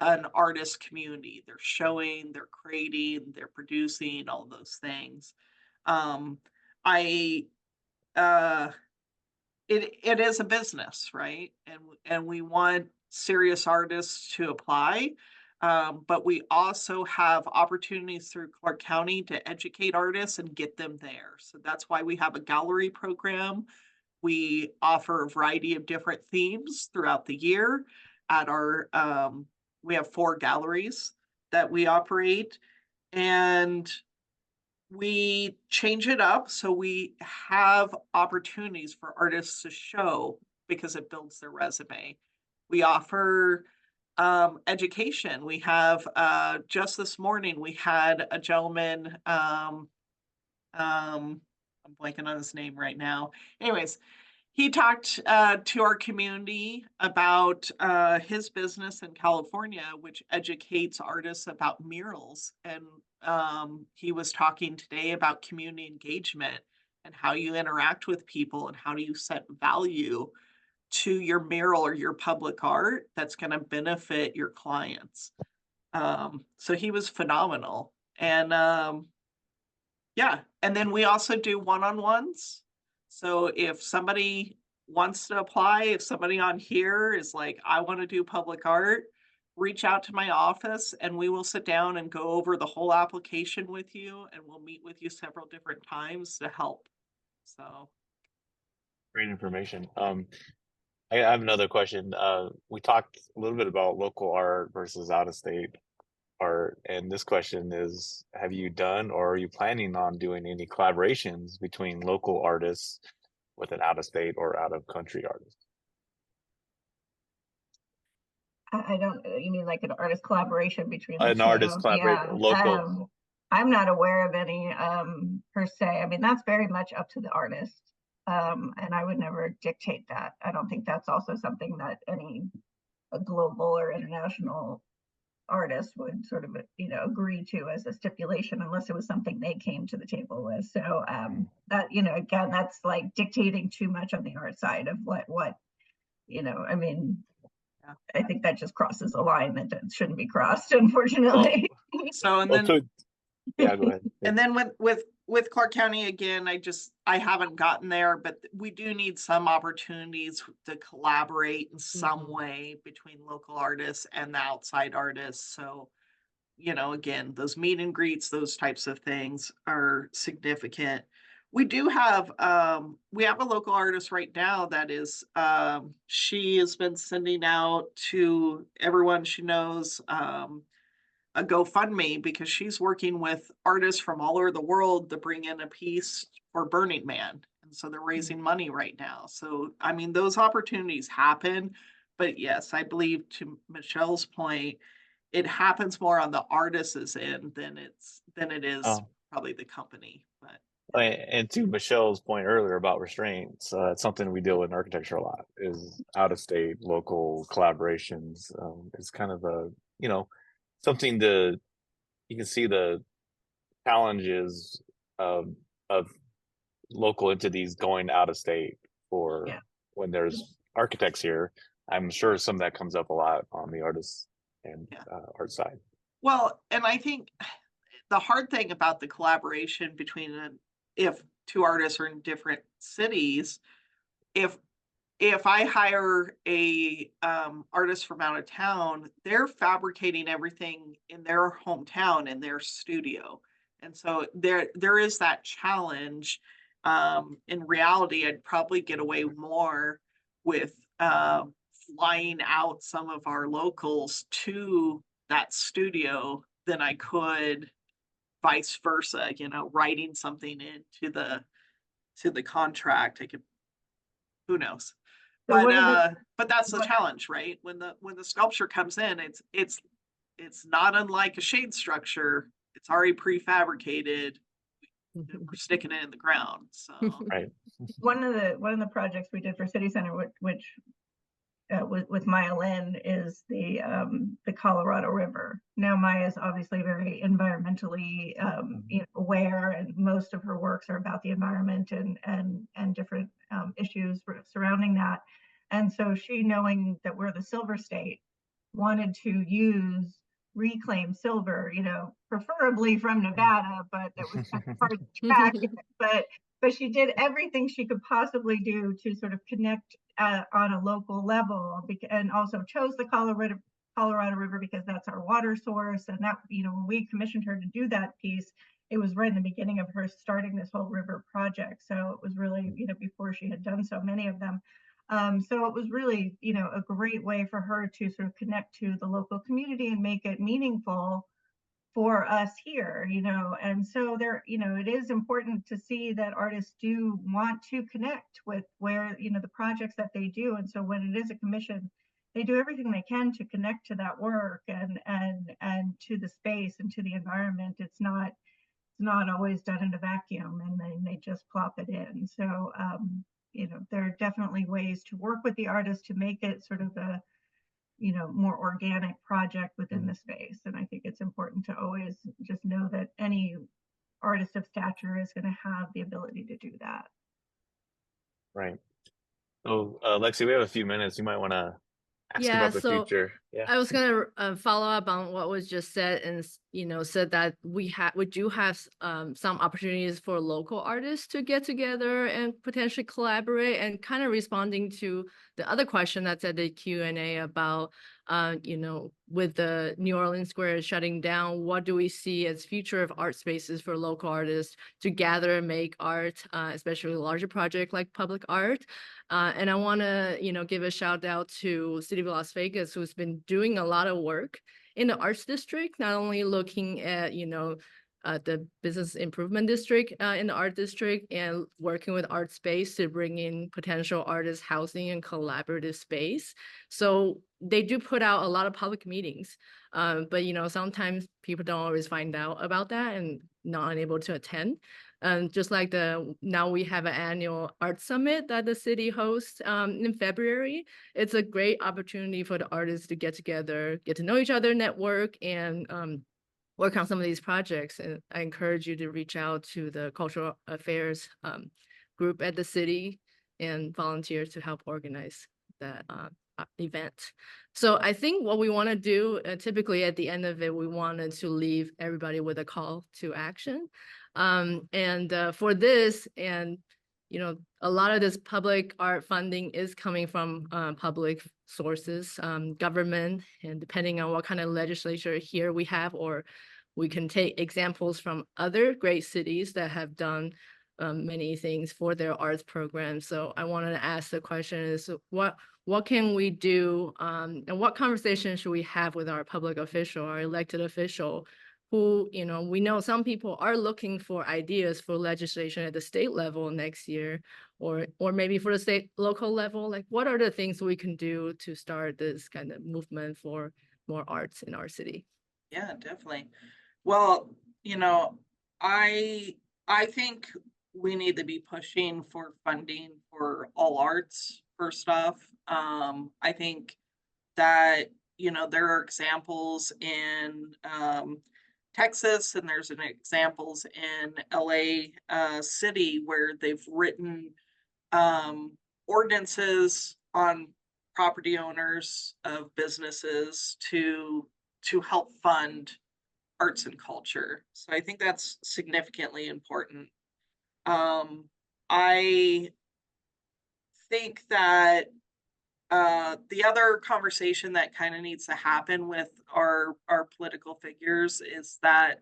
an artist community. They're showing, they're creating, they're producing, all those things. It is a business, right? And we want serious artists to apply. But we also have opportunities through Clark County to educate artists and get them there. So that's why we have a gallery program. We offer a variety of different themes throughout the year at our, we have 4 galleries that we operate, and we change it up. So we have opportunities for artists to show because it builds their resume. We offer education. We have just this morning we had a gentleman, I'm blanking on his name right now. Anyways, he talked to our community about his business in California, which educates artists about murals. And he was talking today about community engagement and how you interact with people and how do you set value to your mural or your public art that's going to benefit your clients. So he was phenomenal. And yeah, and then we also do one-on-ones. So if somebody wants to apply, if somebody on here is like, I want to do public art, reach out to my office and we will sit down and go over the whole application with you, and we'll meet with you several different times to help. So great information. I have another question. We talked a little bit about local art versus out-of-state art, and this question is, have you done or are you planning on doing any collaborations between local artists with an out-of-state or out-of-country artist? I don't, you mean like an artist collaboration between the An artist two? collaborate Yeah. local. I'm not aware of any per se. I mean, that's very much up to the artist. And I would never dictate that. I don't think that's also something that a global or international artist would sort of, agree to as a stipulation unless it was something they came to the table with. So that, again, that's like dictating too much on the art side of what, I mean, Yeah. I think that just crosses a line that shouldn't be crossed, unfortunately. So, and Well, then, yeah, go ahead. and then with Clark County, again, I haven't gotten there, but we do need some opportunities to collaborate in some way between local artists and the outside artists. So, again, those meet and greets, those types of things are significant. We do have we have a local artist right now that is she has been sending out to everyone she knows a GoFundMe because she's working with artists from all over the world to bring in a piece for Burning Man. And so they're raising money right now. So, I mean, those opportunities happen. But yes, I believe to Michelle's point, it happens more on the artist's end than it is probably the company. But And to Michelle's point earlier about restraints, it's something we deal with in architecture a lot. Is out of state, local collaborations. It's kind of a something to you can see the challenges of local entities going out of state for when there's architects here. I'm sure some of that comes up a lot on the artists and art side. Well, and I think the hard thing about the collaboration between if two artists are in different cities, if I hire a artist from out of town, they're fabricating everything in their hometown in their studio, and so there is that challenge. In reality, I'd probably get away more with flying out some of our locals to that studio than I could vice versa, writing something into the contract. I could, who knows? So But that's the challenge, right? When the sculpture comes in, it's not unlike a shade structure. It's already prefabricated. We're sticking it in the ground. So right. One of the projects we did for City Center, which with Maya Lin, is the Colorado River. Now Maya is obviously very environmentally aware, and most of her works are about the environment and different issues surrounding that. And so she, knowing that we're the silver state, wanted to use reclaimed silver, preferably from Nevada, but that was kind of hard to track. But she did everything she could possibly do to sort of connect on a local level, and also chose the Colorado River because that's our water source. And that, when we commissioned her to do that piece, it was right in the beginning of her starting this whole river project. So it was really, before she had done so many of them. So it was really, a great way for her to sort of connect to the local community and make it meaningful for us here, and so there, it is important to see that artists do want to connect with where, the projects that they do. And so when it is a commission, they do everything they can to connect to that work and to the space and to the environment. It's not always done in a vacuum and then they just plop it in. So, there are definitely ways to work with the artist to make it sort of a more organic project within the space. And I think it's important to always just know that any artist of stature is going to have the ability to do that. Right. So, Lexi, we have a few minutes. You might want to ask about the future. Yeah. I was gonna follow up on what was just said, and said that we do have some opportunities for local artists to get together and potentially collaborate, and kind of responding to the other question that's at the Q&A about with the New Orleans Square shutting down, what do we see as future of art spaces for local artists to gather and make art, especially larger project like public art. And I want to, give a shout out to City of Las Vegas, who's been doing a lot of work in the arts district, not only looking at, the business improvement district in the art district, and working with art space to bring in potential artist housing and collaborative space. So they do put out a lot of public meetings, but sometimes people don't always find out about that and not unable to attend. Just like now we have an annual art summit that the city hosts in February. It's a great opportunity for the artists to get together, get to know each other, network, and work on some of these projects. And I encourage you to reach out to the cultural affairs group at the city and volunteer to help organize that event. So I think what we want to do, typically at the end of it, we wanted to leave everybody with a call to action. For this, and a lot of this public art funding is coming from public sources, government, and depending on what kind of legislature here we have, or we can take examples from other great cities that have done many things for their arts programs. So I wanted to ask the question is, what can we do, and what conversation should we have with our public official, our elected official, who, we know some people are looking for ideas for legislation at the state level next year, or maybe for the state local level. Like, what are the things we can do to start this kind of movement for more arts in our city? Yeah, definitely. Well, I think we need to be pushing for funding for all arts, first off. I think that, there are examples in Texas, and there's examples in LA City where they've written ordinances on property owners of businesses to help fund arts and culture. So I think that's significantly important. I think that the other conversation that kind of needs to happen with our political figures is that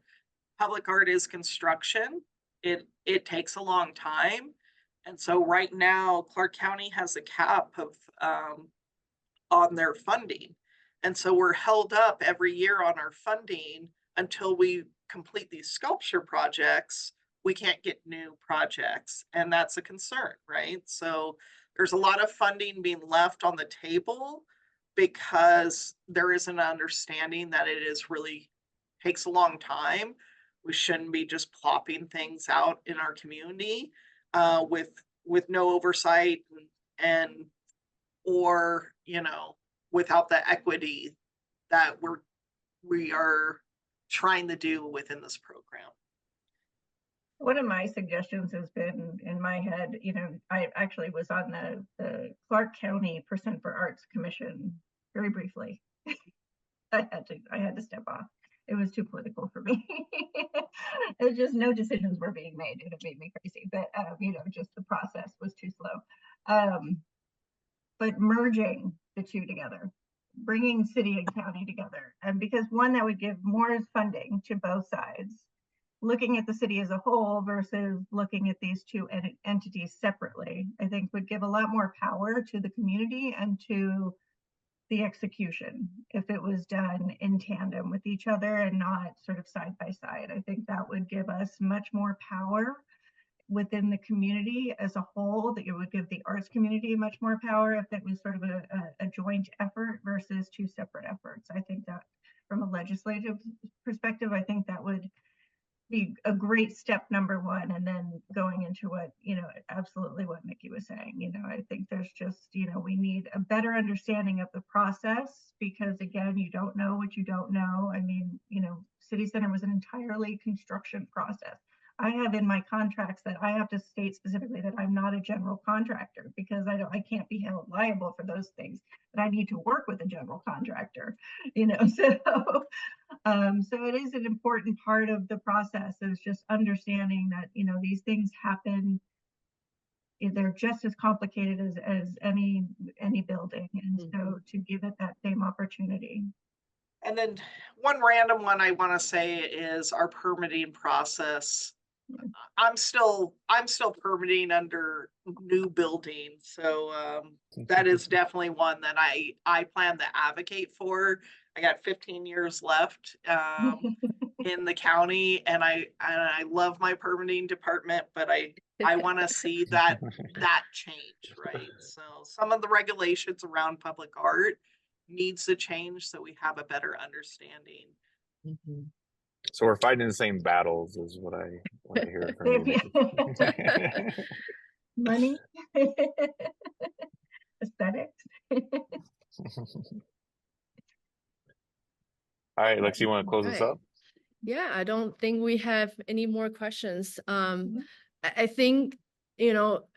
public art is construction. It takes a long time. And so right now, Clark County has a cap of on their funding. And so we're held up every year on our funding until we complete these sculpture projects. We can't get new projects, and that's a concern, right? So there's a lot of funding being left on the table because there is an understanding that it is really takes a long time. We shouldn't be just plopping things out in our community with no oversight and or without the equity that we are trying to do within this program. One of my suggestions has been in my head, I actually was on the Clark County Percent for Arts Commission very briefly. I had to step off. It was too political for me. It's just no decisions were being made, and it made me crazy. But just the process was too slow. But merging the two together, bringing city and county together, and because one, that would give more funding to both sides. Looking at the city as a whole versus looking at these two entities separately, I think would give a lot more power to the community and to the execution if it was done in tandem with each other and not sort of side by side. I think that would give us much more power within the community as a whole, that it would give the arts community much more power if it was sort of a joint effort versus two separate efforts. I think that from a legislative perspective, I think that would be a great step number one. And then going into what, absolutely what Mickey was saying, I think there's just, we need a better understanding of the process, because again, you don't know what you don't know. I mean, City Center was an entirely construction process. I have in my contracts that I have to state specifically that I'm not a general contractor, because I can't be held liable for those things, but I need to work with a general contractor, so it is an important part of the process, is just understanding that, these things happen. They're just as complicated as any building. And so to give it that same opportunity. And then one random one I want to say is our permitting process. I'm still permitting under new buildings, so that is definitely one that I plan to advocate for. I got 15 years left. in the county, and I love my permitting department, but I want to see that change, right? So some of the regulations around public art needs to change so we have a better understanding. Mhm. So we're fighting the same battles, is what I hear from you, Nikki. Money, aesthetics. All right, Lexi, you want to close this Right. up? Yeah, I don't think we have any more questions. Mhm. I think, you know,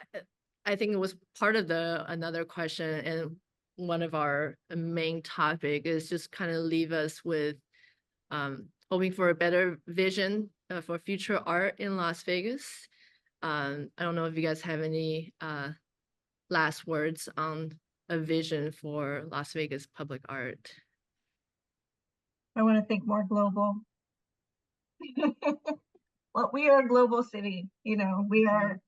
I think it was part of another question, and one of our main topic is just kind of leave us with hoping for a better vision for future art in Las Vegas. I don't know if you guys have any last words on a vision for Las Vegas public art. I want to think more global. Well, we are a global city, you know, we are,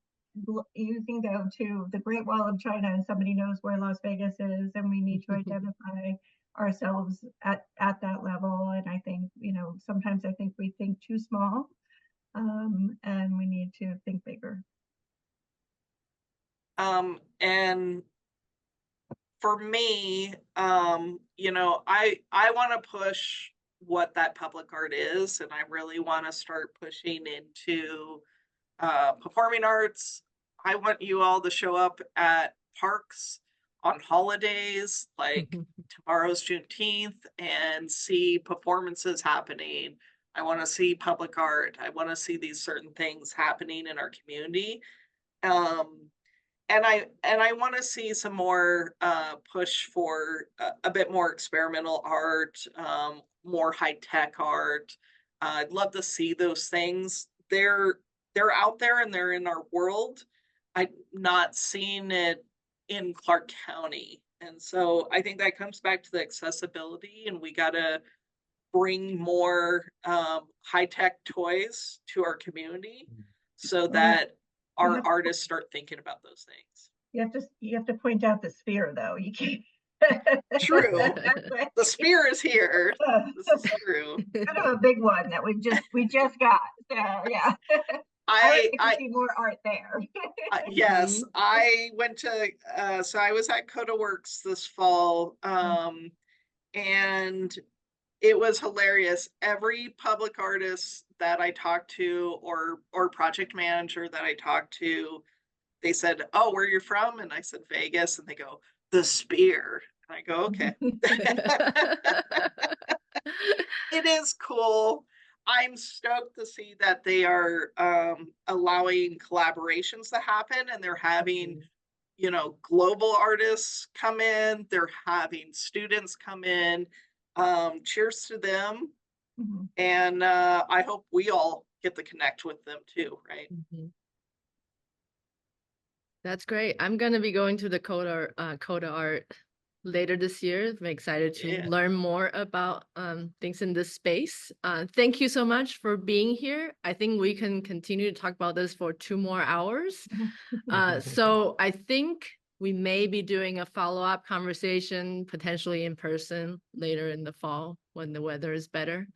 you can go to the Great Wall of China and somebody knows where Las Vegas is, and we need to identify ourselves at that level. And I think, you know, sometimes I think we think too small, and we need to think bigger. And for me, you know, I want to push what that public art is, and I really want to start pushing into performing arts. I want you all to show up at parks on holidays, like tomorrow's Juneteenth, and see performances happening. I want to see public art. I want to see these certain things happening in our community. And I want to see some more push for a bit more experimental art, more high tech art. I'd love to see those things. They're out there and they're in our world. I'm not seeing it in Clark County, and so I think that comes back to the accessibility, and we got to bring more high tech toys to our community so that our artists start thinking about those things. You have to point out the sphere, though. You can't. True. The spear is here. This is true. Kind of a big one that we just got. So yeah. I like to see more art there. Yes, I went to so I was at Coda Works this fall, and it was hilarious. Every public artist that I talked to, or project manager that I talked to, they said, "Oh, where you're from?" And I said, "Vegas." And they go, "The Spear." And I go, "Okay." It is cool. I'm stoked to see that they are allowing collaborations to happen, and they're having, you know, global artists come in. They're having students come in. Cheers to them. And I hope we all get to connect with them too, right? That's great. I'm gonna be going to the Coda Art later this year. I'm excited to learn more about things in this space. Thank you so much for being here. I think we can continue to talk about this for 2 more hours. So I think we may be doing a follow-up conversation, potentially in person later in the fall when the weather is better.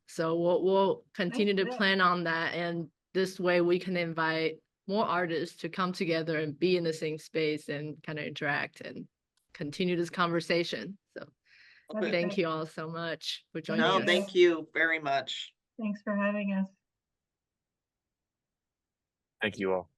So we'll continue to plan on that, and this way we can invite more artists to come together and be in the same space and kind of interact and continue this conversation. So thank you all so much for joining us. No, thank you very much. Thanks for having us. Thank you all.